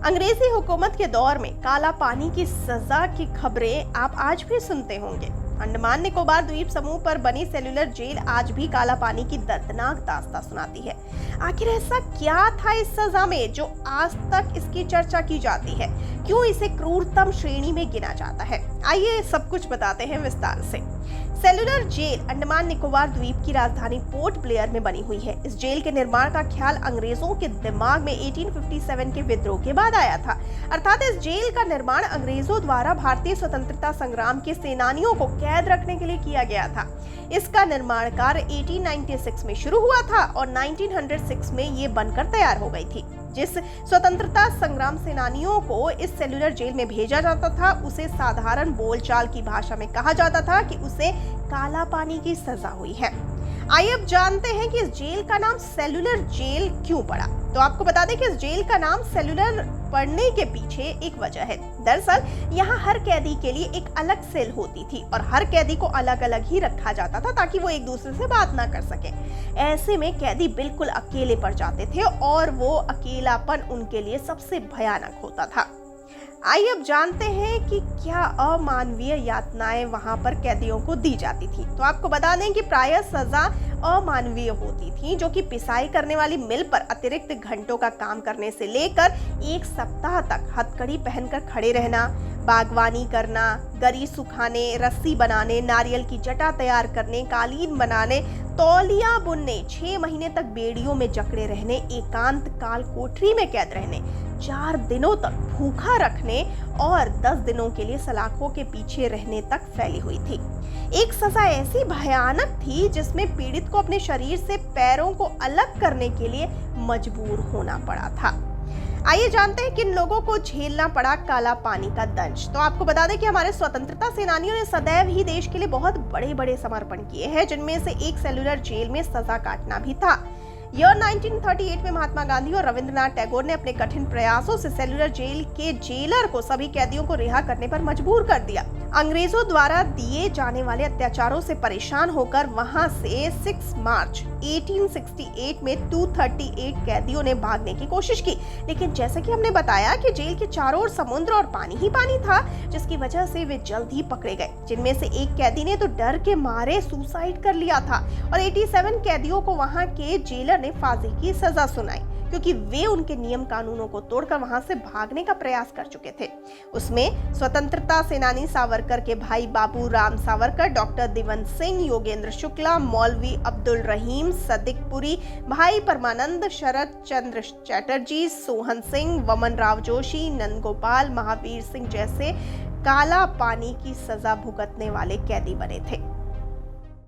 अंग्रेजी हुकूमत के दौर में काला पानी की सजा की खबरें आप आज भी सुनते होंगे। अंडमान निकोबार द्वीप समूह पर बनी सेल्युलर जेल आज भी काला पानी की दर्दनाक दास्तां सुनाती है। आखिर ऐसा क्या था इस सजा में जो आज तक इसकी चर्चा की जाती है? क्यों इसे क्रूरतम श्रेणी में गिना जाता है? आइए सब कुछ बताते हैं विस्तार से। सेल्युलर जेल अंडमान निकोबार द्वीप की राजधानी पोर्ट ब्लेयर में बनी हुई है। इस जेल के निर्माण का ख्याल अंग्रेजों के दिमाग में 1857 के विद्रोह के बाद आया था। अर्थात इस जेल का निर्माण अंग्रेजों द्वारा भारतीय स्वतंत्रता संग्राम के सेनानियों को कैद रखने के लिए किया गया था। इसका निर्माण कार्य 1896 में शुरू हुआ था और 1906 में ये बनकर तैयार हो गई थी। जिस स्वतंत्रता संग्राम सेनानियों को इस सेल्युलर जेल में भेजा जाता था उसे साधारण बोलचाल की भाषा में कहा जाता था कि उसे काला पानी की सजा हुई है। आइए अब जानते हैं कि इस जेल का नाम सेल्युलर जेल क्यों पड़ा। तो आपको बता दें कि इस जेल का नाम सेल्युलर पड़ने के पीछे एक वजह है। दरअसल यहाँ हर कैदी के लिए एक अलग सेल होती थी और हर कैदी को अलग अलग ही रखा जाता था ताकि वो एक दूसरे से बात ना कर सके। ऐसे में कैदी बिल्कुल अकेले पड़ जाते थे और वो अकेलापन उनके लिए सबसे भयानक होता था। आइए अब जानते हैं कि क्या अमानवीय यातनाएं वहां पर कैदियों को दी जाती थी। तो आपको बता दें कि प्रायः सजा अमानवीय होती थी, जो कि पिसाई करने वाली मिल पर अतिरिक्त घंटों का काम करने से लेकर 1 सप्ताह तक हथकड़ी पहनकर खड़े रहना, बागवानी करना, गरी सुखाने, रस्सी बनाने, नारियल की जटा तैयार करने, कालीन बनाने, तौलिया बुनने, 6 महीने तक बेड़ियों में जकड़े रहने, एकांत काल कोठरी में कैद रहने, 4 दिनों तक भूखा रखने और 10 दिनों के लिए सलाखों के पीछे रहने तक फैली हुई थी। एक सजा ऐसी भयानक थी जिसमें पीड़ित को अपने शरीर से पैरों को अलग करने के लिए मजबूर होना पड़ा था। आइए जानते हैं किन लोगों को झेलना पड़ा काला पानी का दंश। तो आपको बता दें कि हमारे स्वतंत्रता सेनानियों ने सदैव ही देश के लिए बहुत बड़े बड़े समर्पण किए हैं, जिनमें से एक सेल्युलर जेल में सजा काटना भी था। ईयर 1938 में महात्मा गांधी और रविंद्रनाथ टैगोर ने अपने कठिन प्रयासों से सेल्युलर जेल के जेलर को सभी कैदियों को रिहा करने पर मजबूर कर दिया। अंग्रेजों द्वारा दिए जाने वाले अत्याचारों से परेशान होकर वहां से 6 मार्च 1868 में 238 कैदियों ने भागने की कोशिश की, लेकिन जैसे कि हमने बताया कि जेल के चारों ओर समुद्र और पानी ही पानी था, जिसकी वजह से वे जल्द ही पकड़े गए। जिनमें से एक कैदी ने तो डर के मारे सुसाइड कर लिया था और 87 कैदियों को वहां के जेलर ने फांसी की सजा सुनाई, क्योंकि वे उनके नियम कानूनों को तोड़कर वहां से भागने का प्रयास कर चुके थे। उसमें स्वतंत्रता सेनानी सावरकर के भाई बाबू राम सावरकर, डॉक्टर दिवंत सिंह, योगेंद्र शुक्ला, मौलवी अब्दुल रहीम सदिकपुरी, भाई परमानंद, शरद चंद्र चैटर्जी, सोहन सिंह, वमन राव जोशी, नंदगोपाल, महावीर सिंह जैसे काला पानी की सजा भुगतने वाले कैदी बने थे।